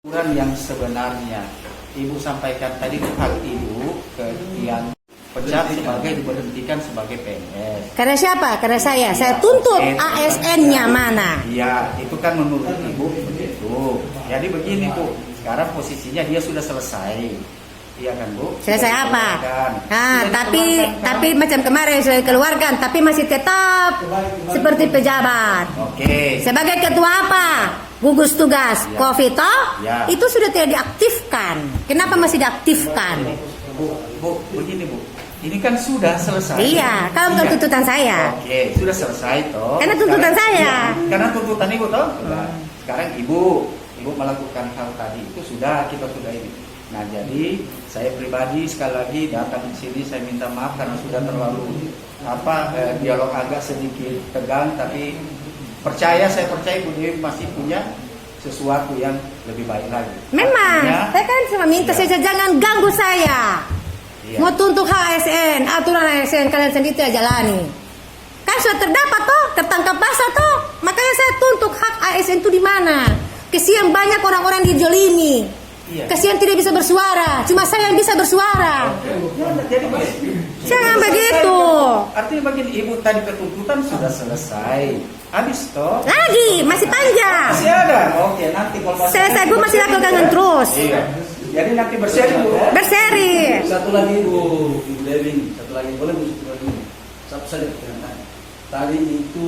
Aturan yang sebenarnya Ibu sampaikan tadi itu hak Ibu yang pecat sebagai diberhentikan sebagai PNS. Karena siapa? Karena saya tuntut ASN-nya mana? Iya, itu kan menurut Ibu begitu. Jadi begini Bu, sekarang posisinya dia sudah selesai. Iya kan Bu? Selesai apa? Nah, Sudah tapi macam kemarin sudah dikeluarkan, tapi masih tetap seperti pejabat. Oke. Sebagai ketua apa? Gugus tugas Ya. COVID toh? Ya. Itu sudah tidak diaktifkan. Kenapa masih diaktifkan? Bu, begini Bu. Ini kan sudah selesai. Iya, kalau bukan tuntutan saya. Oke, sudah selesai toh. Karena tuntutan saya. Iya, karena tuntutan Ibu toh. Sudah. Sekarang Ibu melakukan hal tadi itu kita sudah ini. Nah, jadi saya pribadi sekali lagi datang di sini saya minta maaf karena sudah terlalu dialog agak sedikit tegang, tapi saya percaya Bu Dewi masih punya sesuatu yang lebih baik lagi. Memang, Artinya, saya kan cuma minta iya. saja jangan ganggu saya. Iya. Mau tuntut hak ASN, aturan ASN kalian sendiri tidak jalani. Kan sudah terdapat toh, tertangkap basah toh. Makanya saya tuntut hak ASN itu di mana? Kesian banyak orang-orang dijolimi. Iya. Kesian tidak bisa bersuara, cuma saya yang bisa bersuara. Jadi begitu. Jangan begitu. Artinya begini, Ibu tadi ketuntutan sudah selesai. Habis toh? Lagi, masih panjang. Masih ada. Oke, nanti kalau Saya Bu masih lakukan terus. Iya. Jadi nanti berseri Bu. Berseri. Satu lagi Ibu Dewi, satu lagi boleh Bu, satu lagi. Satu saja pertanyaan. Tadi itu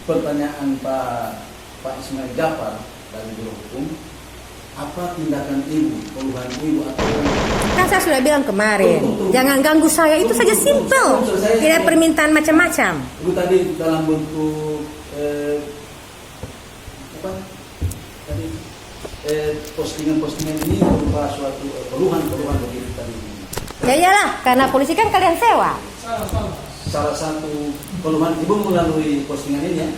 pertanyaan Pak Ismail Jafar dari Biro Hukum. Apa tindakan Ibu, keluhan Ibu atau Kan saya sudah bilang kemarin, jangan ganggu saya, itu saja simple. Tidak permintaan macam-macam. Ibu tadi dalam bentuk apa? Tadi postingan-postingan ini berupa suatu keluhan-keluhan begitu tadi. Ya iyalah, karena polisi kan kalian sewa. Salah satu keluhan Ibu melalui postingan ini ya.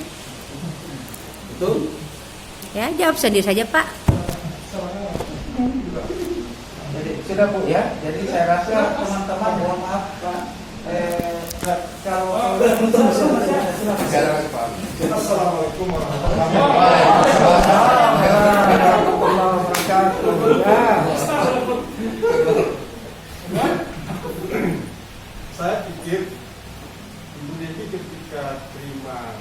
Betul? Ya, jawab sendiri saja Pak. Jadi sudah Bu ya. Jadi saya rasa teman-teman mohon maaf Pak. Kalau Assalamualaikum warahmatullahi wabarakatuh. Saya pikir Ibu Devi ketika terima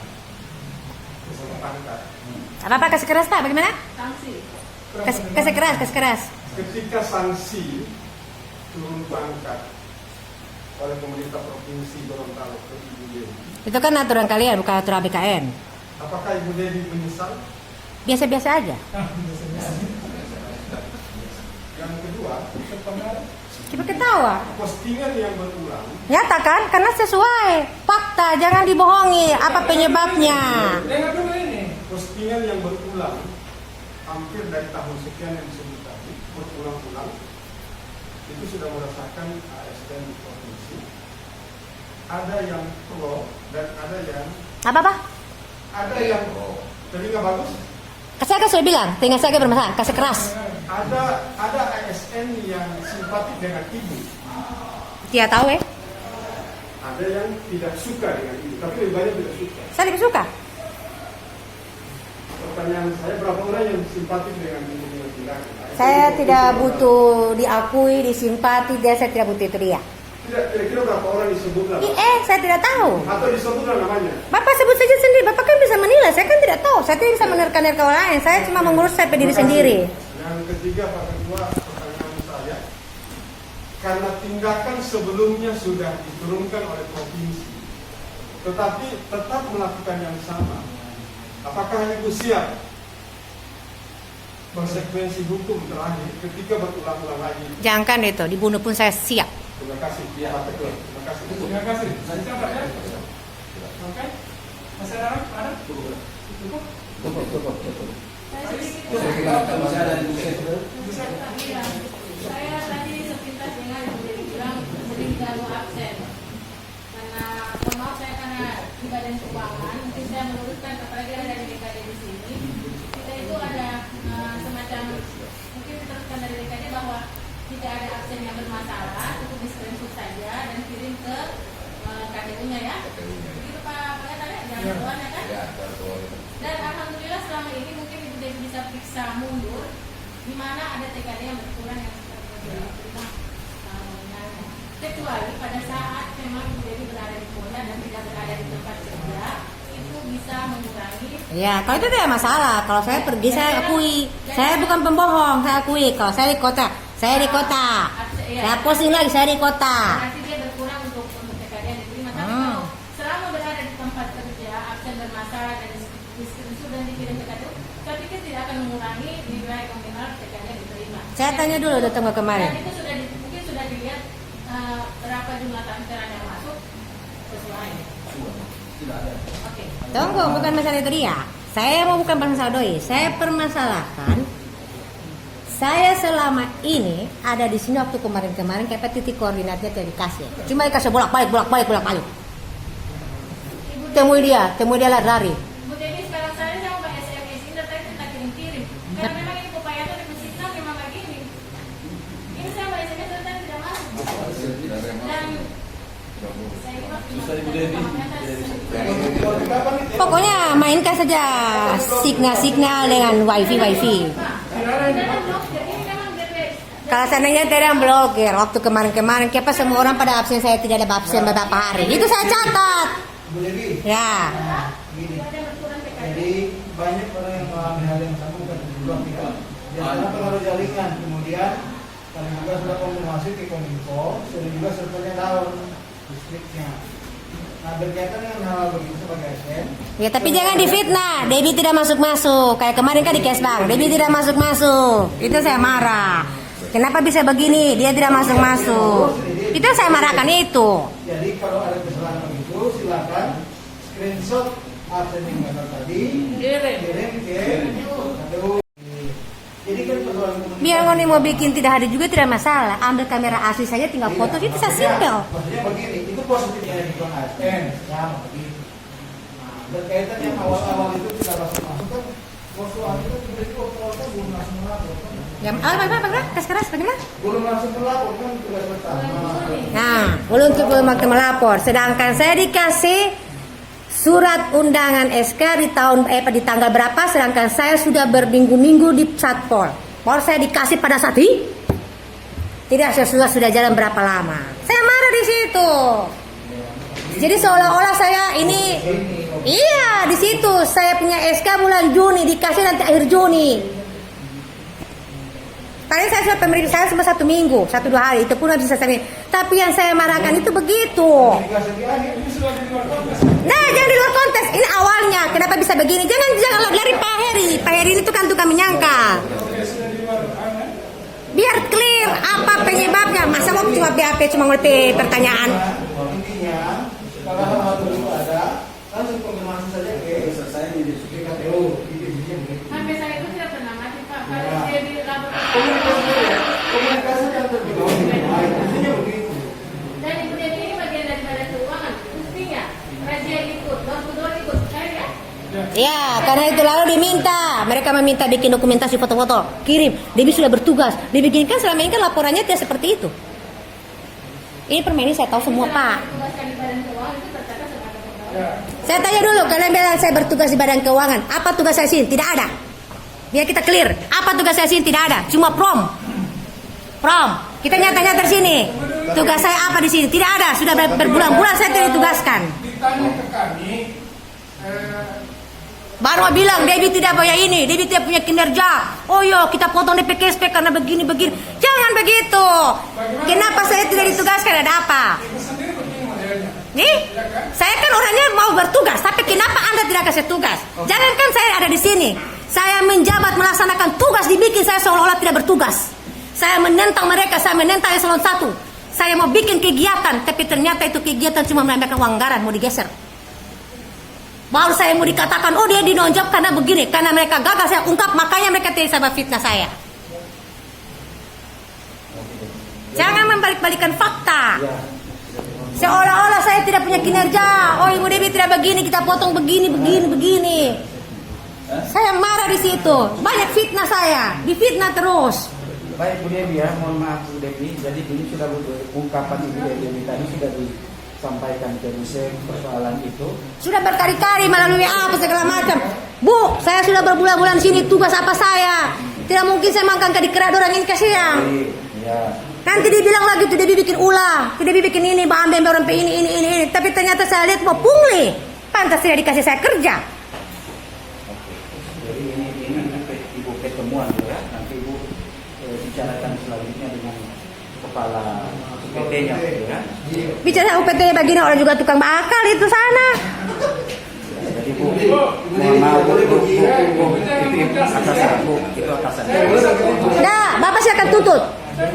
pangkat, Apa kasih keras Pak? Bagaimana? Kasih keras. ketika sanksi turun pangkat oleh pemerintah provinsi Gorontalo ke Ibu Devi, Itu kan aturan kalian, bukan aturan BKN. apakah Ibu Devi menyesal? Biasa-biasa aja. Yang kedua, Coba ketawa. postingan yang berulang Nyatakan karena sesuai fakta, jangan dibohongi. Apa penyebabnya? postingan yang berulang hampir dari tahun sekian yang disebut tadi, berulang-ulang itu sudah merasakan ASN di provinsi. Ada yang pro dan ada yang telinga bagus. Saya kan sudah bilang, tinggal saya bermasalah, kasih keras. Ada ASN yang simpatik dengan ibu, Dia tahu ya. ada yang tidak suka dengan ibu, tapi lebih banyak tidak suka. Saya lebih suka. Pertanyaan saya, berapa orang yang simpatik dengan ibu dengan tindakan? Saya tidak butuh diakui, disimpati, saya tidak butuh itu dia. Tidak, kira-kira berapa orang disebutlah? Saya tidak tahu. Atau disebutlah namanya? Bapak sebut saja sendiri, Bapak kan bisa menilai, saya kan tidak tahu. Saya tidak bisa menerka-nerka orang lain, saya cuma mengurus saya diri sendiri. Yang ketiga, Pak Ketua, pertanyaan saya, karena tindakan sebelumnya sudah diturunkan oleh provinsi, tetapi tetap melakukan yang sama, apakah Ibu siap konsekuensi hukum terakhir ketika berulang-ulang lagi? Jangan itu, dibunuh pun saya siap. Terima kasih, Pak Ketua. Terima kasih. Terima kasih. Oke. Masih ada? Cukup. Masih ada yang Iya, saya tadi sepintas dengan Ibu Dewi bilang sering ganggu absen. Karena mohon maaf saya karena di badan keuangan, mungkin saya meluruskan apalagi ada dari DKD di sini. Kita itu ada semacam mungkin diteruskan dari DKD bahwa tidak ada absen yang bermasalah, cukup di screenshot saja dan kirim ke KPU-nya ya. Begitu Pak tadi jangan lupa ya kan? Dan alhamdulillah selama ini mungkin Ibu Dewi bisa periksa mundur mana ada TKD yang berkurang yang seperti itu. Kecuali pada saat memang Ibu Dewi berada di Polda dan tidak berada di tempat kerja, itu bisa mengurangi. Ya, kalau itu tidak masalah. Kalau saya pergi, saya akui. Saya bukan pembohong, saya akui. Kalau saya di kota, saya di kota. Saya posting lagi, saya di kota. Berarti dia berkurang untuk TKD yang diterima. Tapi kalau selama berada di tempat kerja, absen bermasalah dan diskriminasi dan dikirim TKD, saya pikir tidak akan mengurangi nilai nominal TKD yang diterima. Saya tanya dulu datang ke kemarin. Dan itu mungkin sudah dilihat berapa jumlah transferan yang masuk sesuai. Tidak ada. Oke. Tunggu, bukan masalah itu dia. Saya mau bukan masalah doi. Saya permasalahkan. Saya selama ini ada di sini waktu kemarin-kemarin kayak titik koordinatnya tidak dikasih. Cuma dikasih bolak-balik. Temui dia lari. Bu Dewi, sekarang saya mau pakai SMS ini, tapi kita kirim-kirim. Karena memang ini upaya itu dibersihkan memang begini. Ini saya mau SMS dan tidak masuk. Dan saya Susah Ibu Dewi. Pokoknya mainkan saja signal dengan wifi. Kalau seandainya tidak blokir waktu kemarin-kemarin, kenapa semua orang pada absen, saya tidak ada absen beberapa hari. Itu saya catat. Bu Dewi, Ya. nah, gini. Jadi banyak orang yang mengalami hal yang sama kan belum tidak. Di antara pengaruh jaringan, kemudian kami juga sudah konfirmasi ke Kominfo, sudah juga servernya down listriknya. Nah berkaitan dengan hal begitu sebagai ASN. Ya tapi jangan difitnah. Debbie tidak masuk. Kayak kemarin kan di Kesbang, Debbie tidak masuk. Itu saya marah. Kenapa bisa begini? Dia tidak masuk. Itu saya marahkan itu. Jadi kalau ada kesalahan begitu, silakan screenshot absen yang gagal tadi, kirim ke KPU. Jadi kan persoalan komunikasi. Biar Ngoni mau bikin tidak hadir juga tidak masalah. Ambil kamera asli saja, tinggal foto, itu saya simpel. Maksudnya begini, itu positifnya di Tuan ASN, ya begitu. Nah, berkaitan yang awal-awal itu tidak masuk kan, soal itu tiba-tiba kan belum langsung melapor kan. Ya, apa? Keras bagaimana? Belum langsung melapor kan tugas pertama. Nah, belum waktu melapor. Sedangkan saya dikasih surat undangan SK di tanggal berapa, sedangkan saya sudah berminggu-minggu di Satpol. Baru saya dikasih pada saat ini. Tidak sesuai sudah jalan berapa lama. Saya marah di situ. Jadi seolah-olah saya ini, iya di situ saya punya SK bulan Juni, dikasih nanti akhir Juni. Tadi saya sudah pemeriksaan cuma 1 minggu, 1-2 hari, itu pun habis selesai. Tapi yang saya marahkan itu begitu. Nah, jangan di luar konteks. Ini awalnya, kenapa bisa begini? Jangan lari Pak Heri. Pak Heri itu kan tukang menyangkal. Biar clear apa penyebabnya. Masa mau cuma BAP cuma ngerti pertanyaan. Intinya, kalau hal-hal begitu ada, langsung konfirmasi saja ke Selesai di KPU. Sampai saya itu tidak pernah mati Pak. Kalau dia di laporan. Komunikasi yang terbuka, intinya begitu. Dan Ibu Dewi ini bagian dari Badan Keuangan. Buktinya, Razia ikut, Door ikut. Saya ya? Ya, karena itu lalu mereka meminta bikin dokumentasi foto-foto, kirim. Debbie sudah bertugas, dibikinkan selama ini kan laporannya tidak seperti itu. Ini permainan saya tahu semua Pak. Tugaskan di Badan Keuangan itu tercatat sebagai pegawai. Saya tanya dulu, kalian bilang saya bertugas di Badan Keuangan. Apa tugas saya sini? Tidak ada. Biar kita clear. Apa tugas saya sini? Tidak ada. Cuma prom. Kita nyata-nyata di sini. Tugas saya apa di sini? Tidak ada. Sudah berbulan-bulan saya tidak ditugaskan. Ditanya ke kami, Baru bilang Debbie tidak punya ini, Debbie tidak punya kinerja. Oh yo, kita potong DPKSP karena begini. Jangan begitu. Kenapa saya tidak ditugaskan? Ada apa? Nih, saya kan orangnya mau bertugas, tapi kenapa Anda tidak kasih tugas? Jangankan saya ada di sini, saya menjabat melaksanakan tugas dibikin saya seolah-olah tidak bertugas. Saya menentang mereka, saya menentang eselon 1. Saya mau bikin kegiatan, tapi ternyata itu kegiatan cuma menambahkan uang anggaran, mau digeser. Baru saya mau dikatakan, oh dia dinonjok karena begini, karena mereka gagal saya ungkap, makanya mereka tidak bisa fitnah saya. Jangan membalik-balikan fakta. Seolah-olah saya tidak punya kinerja. Oh Ibu Debbie tidak begini, kita potong begini. Saya marah di situ. Banyak fitnah saya, difitnah terus. Baik Bu Debbie ya, mohon maaf Bu Debbie. Jadi ini sudah ungkapan Ibu Debbie tadi sudah disampaikan ke Busek persoalan itu. Sudah berkali-kali melalui apa segala macam. Bu, saya sudah berbulan-bulan sini, tugas apa saya? Tidak mungkin saya makan di kerak orang ini kasihan. Ya. Nanti dia bilang lagi tuh dia bikin ulah, dia bikin ini, ambil orang ini. Tapi ternyata saya lihat mau pungli. Pantas tidak dikasih saya kerja. Oke. Jadi ini ibu ketemuan ya. Nanti ibu bicarakan selanjutnya dengan kepala UPT-nya ya. Bicara UPT begini orang juga tukang bakal itu sana. Jadi bu, mohon maaf bu, itu atasan bu, itu atasan. Nah, Bapak silakan tuntut.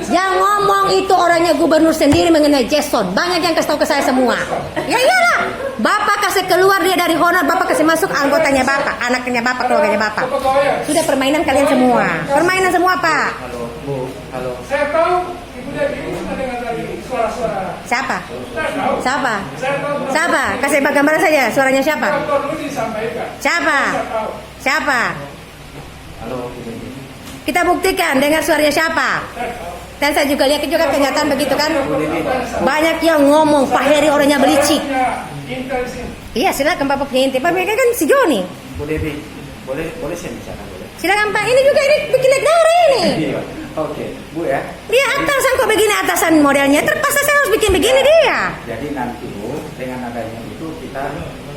Yang ngomong itu orangnya gubernur sendiri mengenai Jason. Banyak yang kasih tahu ke saya semua. Ya iyalah. Bapak kasih keluar dia dari honor, Bapak kasih masuk anggotanya Bapak, anaknya Bapak, keluarganya Bapak. Sudah permainan kalian semua. Permainan semua, Pak. Halo bu, halo. Saya tahu Ibu Dewi sudah dengar tadi suara-suara. Siapa? Saya tahu. Siapa? Saya tahu. Siapa? Kasih gambaran saja. Suaranya siapa? Perlu disampaikan. Siapa? Saya tahu. Siapa? Halo Bu Dewi. Kita buktikan dengar suaranya siapa. Dan saya juga lihat juga kenyataan begitu kan. Banyak yang ngomong Pak Heri orangnya belicik. Iya silakan Bapak punya inti. Pak mereka kan si Joni. Bu Dewi, boleh saya bicara boleh? Silakan Pak. Ini juga ini bikin naik darah ini. Iya. Oke, Bu ya. Dia atasan kok begini atasan modelnya. Terpaksa saya harus bikin begini dia. Jadi nanti Bu, dengan adanya itu kita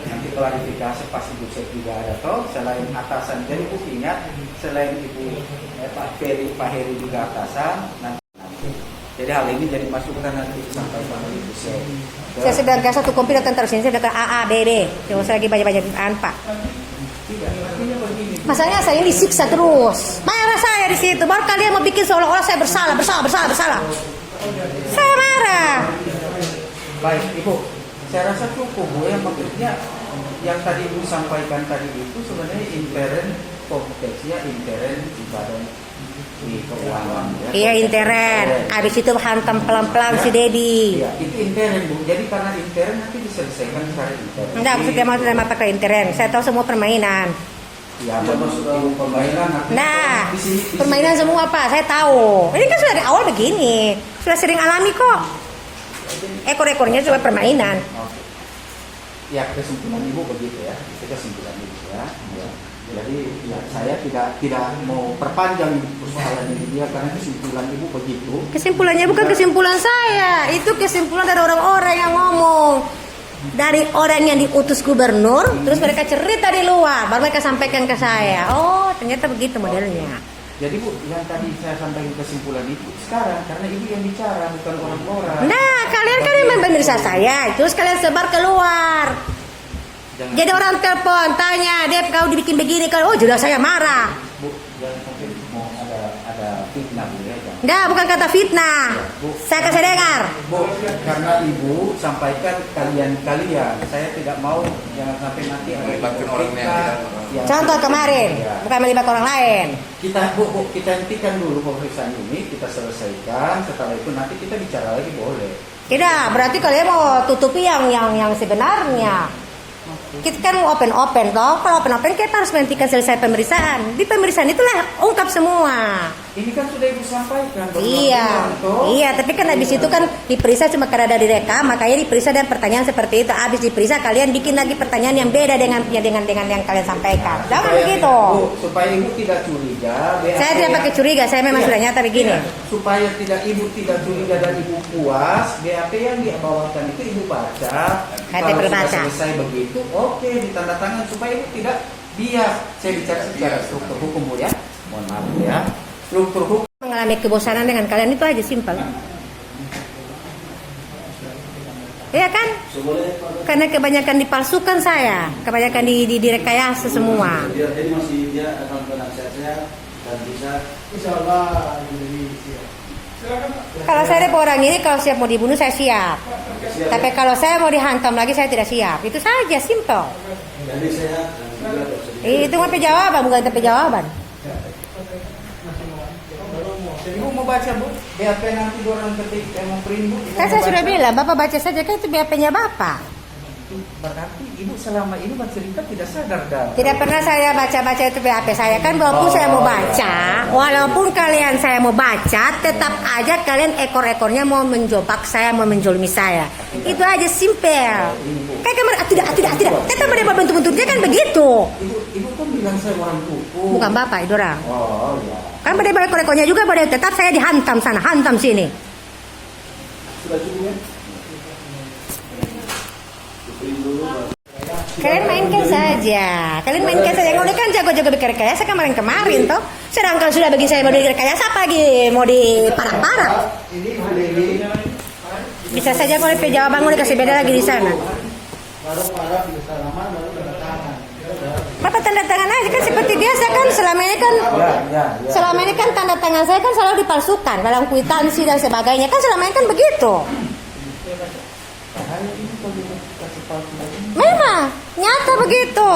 nanti klarifikasi pasti Bu Sep juga ada toh selain atasan. Jadi Bu ingat selain Ibu Pak Heri juga atasan nanti. Jadi hal ini jadi masukan nanti disampaikan oleh Bu Sep. Saya sedang kasih satu komputer tentang sini. Saya udah ke AA, BB. Yang saya lagi banyak-banyak Pak. Tidak, artinya begini. Masalahnya saya ini disiksa terus. Marah saya di situ. Baru kalian mau bikin seolah-olah saya bersalah. Saya marah. Baik, Ibu. Saya rasa cukup Bu ya, maksudnya yang tadi Ibu sampaikan tadi itu sebenarnya intern konteksnya intern di badan di keuangan ya. Iya intern. Abis itu hantam pelan-pelan si Dedi. Iya, itu intern Bu. Jadi karena intern nanti diselesaikan secara intern. Enggak, maksudnya mau dalam mata ke intern. Saya tahu semua permainan. Ya, Ibu permainan. Nah, di sini- permainan semua Pak, saya tahu. Ini kan sudah dari awal begini. Sudah sering alami kok. Ekor-ekornya juga permainan. Oke. Ya, kesimpulan Ibu begitu ya. Itu kesimpulan Ibu ya. Ya. Jadi ya saya tidak mau perpanjang persoalan ini dia karena kesimpulan Ibu begitu. Kesimpulannya bukan kesimpulan saya. Itu kesimpulan dari orang-orang yang ngomong. Dari orang yang diutus gubernur, terus mereka cerita di luar, baru mereka sampaikan ke saya. Oh, ternyata begitu modelnya. Jadi Bu, yang tadi saya sampaikan kesimpulan itu sekarang karena Ibu yang bicara bukan orang-orang. Nah, kalian kan yang memeriksa saya, terus kalian sebar keluar. Jangan, Jadi orang telepon, tanya, Dep kau dibikin begini, kalau oh jelas saya marah. Bu, jangan sampai mau ada fitnah Bu ya. Jangan. Enggak, bukan kata fitnah. Saya kasih dengar. Bu, karena Ibu sampaikan kalian, saya tidak mau jangan sampai nanti ada Melibatkan orang yang tidak yang- Contoh kemarin, Ya. bukan melibatkan orang lain. Kita kita hentikan dulu pemeriksaan ini, kita selesaikan. Setelah itu nanti kita bicara lagi boleh. Tidak, berarti kalian mau tutupi yang sebenarnya. Kita kan mau open toh. Kalau open kita harus menghentikan selesai pemeriksaan. Di pemeriksaan itulah ungkap semua. Ini kan sudah Ibu sampaikan. Iya, iya. Tapi kan habis itu kan diperiksa cuma karena ada direkam, makanya diperiksa dan pertanyaan seperti itu. Habis diperiksa kalian bikin lagi pertanyaan yang beda dengan yang kalian sampaikan. Jangan begitu. Supaya Ibu tidak curiga. BAP Saya tidak pakai curiga. Saya memang Iya. sudah nyata begini. Iya. Supaya Ibu tidak curiga dan Ibu puas, BAP yang dibawakan itu Ibu baca. Saya Kalau sudah baca. selesai begitu, oke ditandatangan supaya Ibu tidak bias. Saya bicara secara struktur hukum Bu ya. Mohon maaf Bu ya. Struktur hukum. Mengalami kebosanan dengan kalian itu aja simpel. Iya kan? Karena kebanyakan dipalsukan saya, kebanyakan direkayasa semua. Jadi masih dia akan penasihat saya dan bisa Insya Allah jadi siap. Silakan Pak. Kalau saya ada orang ini kalau siap mau dibunuh saya siap. Tapi kalau saya mau dihantam lagi saya tidak siap. Itu saja simpel. jadi sehat dan juga bersedia. Itu tapi jawaban bukan tapi jawaban. Ibu mau baca Bu? BAP nanti orang ketik mau print Bu. Ibu Kan mau saya sudah baca? bilang, Bapak baca saja kan itu BAP-nya Bapak. Berarti Ibu selama ini bercerita tidak sadar dah. Tidak pernah saya baca-baca itu BAP saya kan walaupun saya mau baca, walaupun kalian saya mau baca, tetap aja kalian ekor-ekornya mau menjebak saya, mau menjolimi saya. Itu aja simpel. Kayak kemarin tidak. Kita mau bentuk-bentuknya kan begitu. Ibu kan bilang saya orang kuku. Bukan Bapak itu orang. Oh ya. Kan pada reko-rekonya juga pada tetap saya dihantam sana, hantam sini. Sudah cukup ya? Tuturin dulu, Pak. Kalian mainkan saja. Kalian mainkan saja. Yang kan jago-jago bikin rekayasa kemarin toh. Sedangkan sudah bagi saya mau direkayasa apa lagi? Mau diparak-parak. Ini beli Bisa saja kalau Jawa Bangun dikasih beda lagi di sana. baru parah di salaman baru tanda tangan. Bapak tanda tangan aja kan seperti biasa kan selama ini kan Ya. selama ini kan tanda tangan saya kan selalu dipalsukan dalam kwitansi dan sebagainya kan selama ini kan begitu. Memang nyata begitu.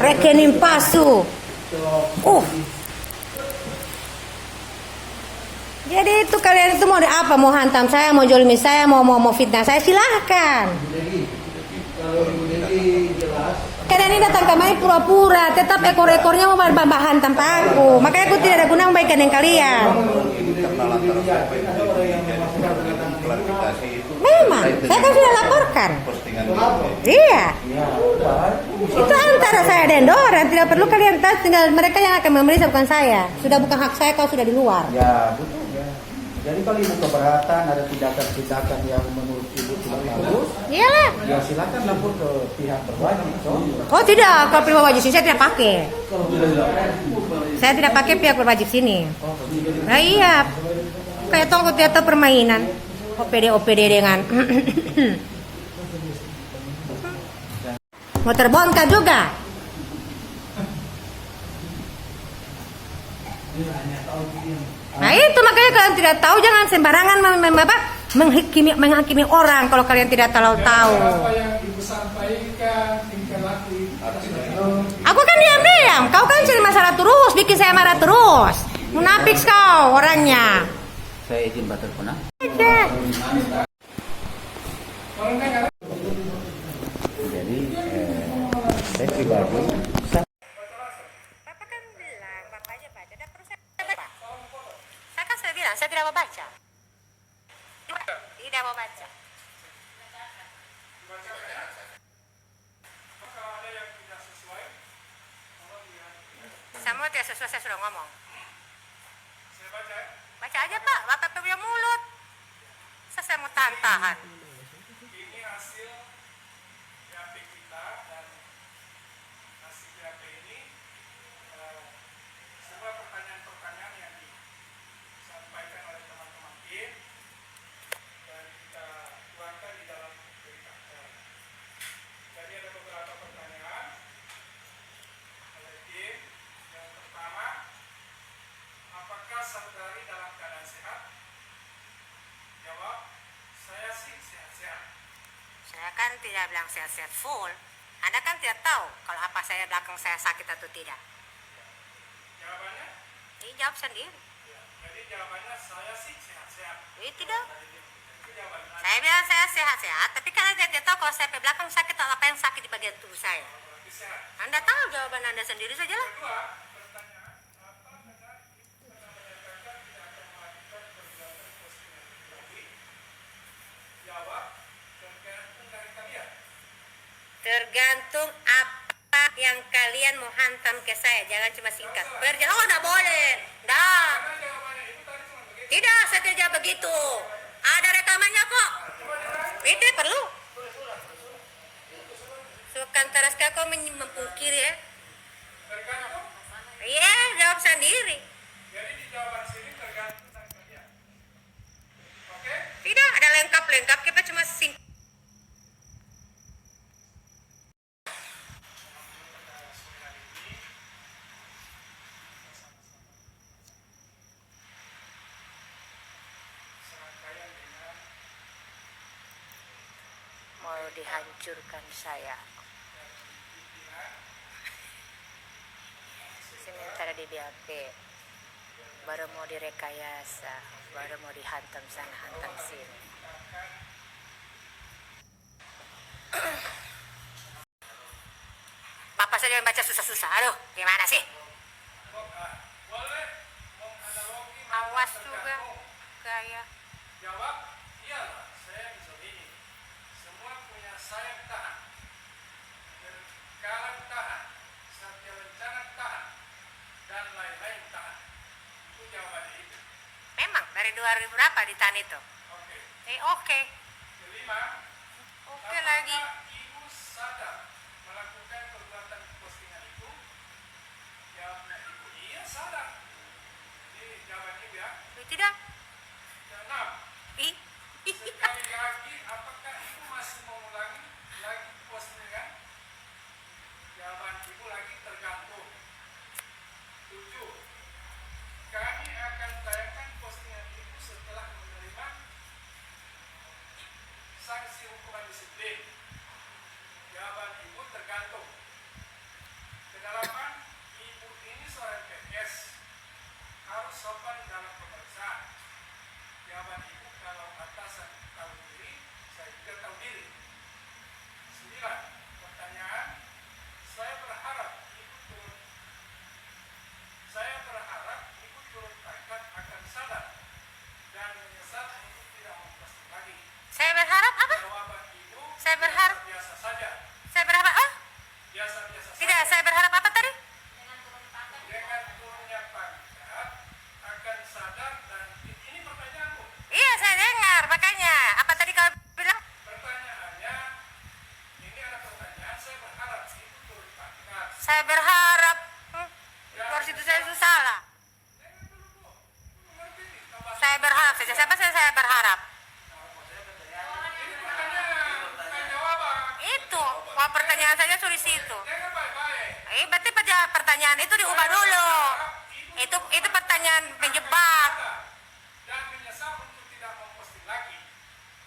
Rekening palsu. Jadi itu kalian itu mau di apa? Mau hantam saya, mau jolimi saya, mau fitnah saya silahkan. Jadi kalau Ibu Dewi jelas Kalian ini datang kemari pura-pura, tetap ekor-ekornya mau bahan tanpa aku. Makanya aku tidak ada guna membaikkan yang kalian. Klarifikasi itu. Memang, saya kan sudah laporkan. Postingan Iya. Itu antara saya dan Dora. Tidak perlu kalian tahu, tinggal mereka yang akan memeriksa bukan saya. Sudah bukan hak saya kalau sudah di luar. ya betul ya. Jadi kalau Ibu keberatan ada tindakan-tindakan yang menurut Ibu tidak bagus, Iyalah. ya silakan lapor ke pihak berwajib. Oh tidak, kalau prima wajib sini saya tidak pakai. Kalau tidak Saya tidak pakai pihak berwajib sini. Nah iya, kayak toko teater permainan. OPD dengan mau terbongkar juga. Nah itu makanya kalian tidak tahu jangan sembarangan menghakimi orang kalau kalian tidak tahu. Apa yang Ibu sampaikan, tingkah laku Aku kan diam-diam, kau kan cari masalah terus, bikin saya marah terus. Munafik kau orangnya. Saya izin batal punah. Jadi saya pribadi Bapak kan bilang, Bapak aja baca, dan terus saya baca. Saya kan sudah bilang, saya tidak mau baca. Tidak mau baca. Semua tidak sesuai, saya sudah ngomong. Baca aja Pak, Bapak punya mulut. Saya mau tahan-tahan. ini hasil BAP kita dan hasil BAP ini semua pertanyaan-pertanyaan yang disampaikan oleh teman-teman tim dan kita tuangkan di dalam berita acara. Jadi ada beberapa pertanyaan oleh tim. Yang pertama, apakah saudari dalam keadaan sehat? Jawab, saya sih sehat-sehat. Saya kan tidak bilang sehat-sehat full. Anda kan tidak tahu kalau apa saya belakang saya sakit atau tidak. Jawabannya? Ini jawab sendiri. Ya. Jadi jawabannya saya sih sehat-sehat. Ini tidak. Itu jawabannya. Saya bilang saya sehat-sehat, tapi kan Anda tidak tahu kalau saya di belakang sakit atau apa yang sakit di bagian tubuh saya. Berarti sehat. Anda tahu jawaban Anda sendiri saja lah. Kedua, pertanyaan, apa benar Ibu pernah menyatakan tidak akan melakukan perbuatan postingan lagi? Jawab, tergantung dari kalian. Tergantung apa yang kalian mau hantam ke saya. Jangan cuma singkat. Oh, tidak boleh. Tidak. Karena jawabannya itu tadi cuma begitu. Tidak, saya tidak begitu. Ada rekamannya kok. Itu perlu. Sukan terus kau mempungkiri ya. Tergantung. Iya, jawab sendiri. Jadi di jawaban sini tergantung dari kalian. Oke? Tidak, ada lengkap-lengkap. Kita cuma singkat. Serangkaian dengan Mau dihancurkan saya. Sementara di BAP baru mau direkayasa, baru mau dihantam sana, hantam sini. Bapak saja yang baca susah-susah. Aduh, gimana sih? boleh menganalogi Awas juga gaya. jawab, iyalah saya dizolimi. Semua punya sayap tahan, berkala tahan, satya lencana tahan, dan lain-lain tahan. Dari 2000 berapa di TAN itu? Oke. Oke. Kelima, Oke lagi. apakah ibu sadar melakukan perbuatan postingan itu? Jawabnya ibu, iya sadar. Ini jawaban ibu ya. Tidak. Keenam, Ih. sekali lagi, apakah ibu masih mengulangi lagi postingan? Jawaban ibu lagi tergantung. 7. Kami akan tayangkan postingan ibu setelah menerima sanksi hukuman disiplin. Jawaban ibu tergantung. Kedalaman, ibu ini seorang PNS, harus sopan dalam pemeriksaan. Jawaban ibu, kalau atasan tahu diri, saya juga tahu diri. 9. Pertanyaan, saya berharap ibu turun tangan akan sadar dan menyesal untuk tidak memposting lagi. Saya berharap apa? Jawaban ibu, Saya berharap. biasa saja. Saya berharap apa? Biasa-biasa Tidak, saja. saya berharap apa tadi? Dengan turun pangkat. Dengan turunnya pangkat akan sadar dan ini pertanyaanmu. Iya, saya dengar. Makanya, apa tadi kau bilang? Pertanyaannya, ini ada pertanyaan, saya berharap ibu turun pangkat. Saya berharap. Harus itu saya itu salah. Dengar dulu Bu, mengerti nih, tambah Saya berharap saja. Siapa saya berharap? ini pertanyaan, bukan jawaban. Itu. Wah, pertanyaan saja tulis itu. Dengar baik-baik. Berarti pertanyaan itu diubah dulu. Itu pertanyaan menjebak. Dan menyesal untuk tidak memposting lagi.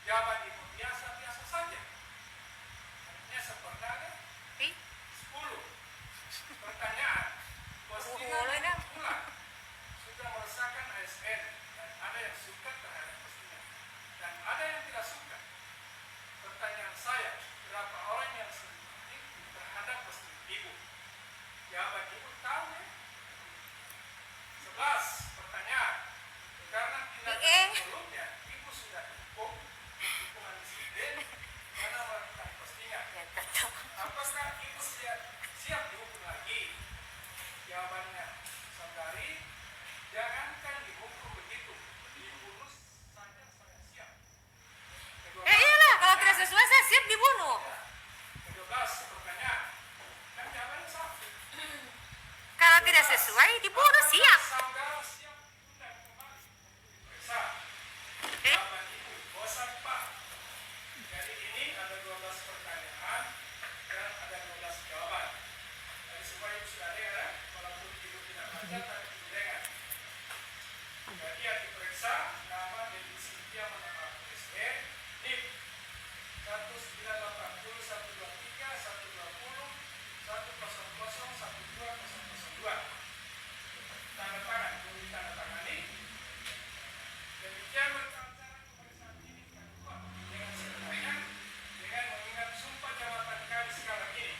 Jawaban ibu biasa-biasa saja. Artinya seperti ada. Ih, 10. Pertanyaan. Postingan Boleh dah. ulang sudah meresahkan ASN dan ada yang suka terhadap postingan dan ada yang tidak suka. Pertanyaan saya, berapa orang yang simpati terhadap postingan ibu? Jawaban ibu tahu ya. 11. Pertanyaan. Karena tindakan sebelumnya ibu sudah dihukum hukuman disiplin karena melakukan postingan. Apakah ibu siap dihukum lagi? Jawabannya, saudari, jangankan dihukum begitu, dibunuh saja saya siap. iyalah. Kalau tidak sesuai, saya siap dibunuh. 12. Pertanyaan. Kan jawabannya satu. Kalau tidak sesuai, dibunuh siap. Saudara siap ditunda kembali untuk diperiksa. Eh? Jawaban ibu, bosan Pak. Jadi ini ada 12 pertanyaan dan ada 12 jawaban. Jadi semua ibu sudah dengar ya? Walaupun ibu tidak baca tapi ibu dengar. Jadi yang diperiksa nama Dewi Cynthia Manapal SE, NIP 1980 123 120 100 12002. Tanda tangan, boleh tanda tangani. Demikian berkata pemeriksaan ini kami buat dengan sebenarnya dengan mengingat sumpah jabatan kami sekarang ini.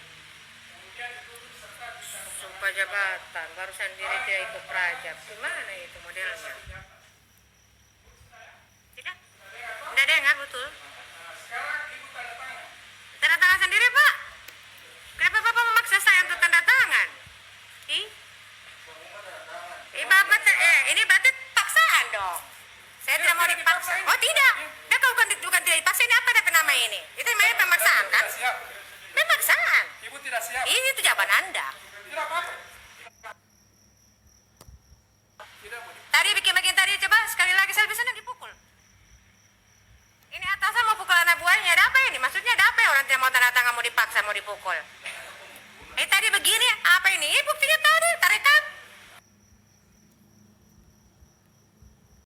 Kemudian ditutup serta ditandatangani. Sumpah jabatan, barusan diri tidak ikut pajak. Gimana itu modelnya? Tidak? Tidak dengar betul. Nah, sekarang ibu tanda tangan. Tanda tangan sendiri, Pak. Kenapa Bapak memaksa saya untuk tanda tangan? Bapak, ini berarti paksaan dong. Saya tidak mau dipaksa. Oh tidak, dia bukan tidak dipaksa. Ini apa ada nama ini? Itu namanya pemaksaan kan? Tidak siap. Pemaksaan. Ibu tidak siap. Ini itu jawaban Anda. Tidak apa-apa. Tidak mau Tadi bikin tadi coba sekali lagi saya bisa dipukul. Ini atasan mau pukul anak buahnya. Ada apa ini? Maksudnya ada apa ya orang tidak mau tanda tangan mau dipaksa mau dipukul? Tadi begini apa ini? Buktinya tadi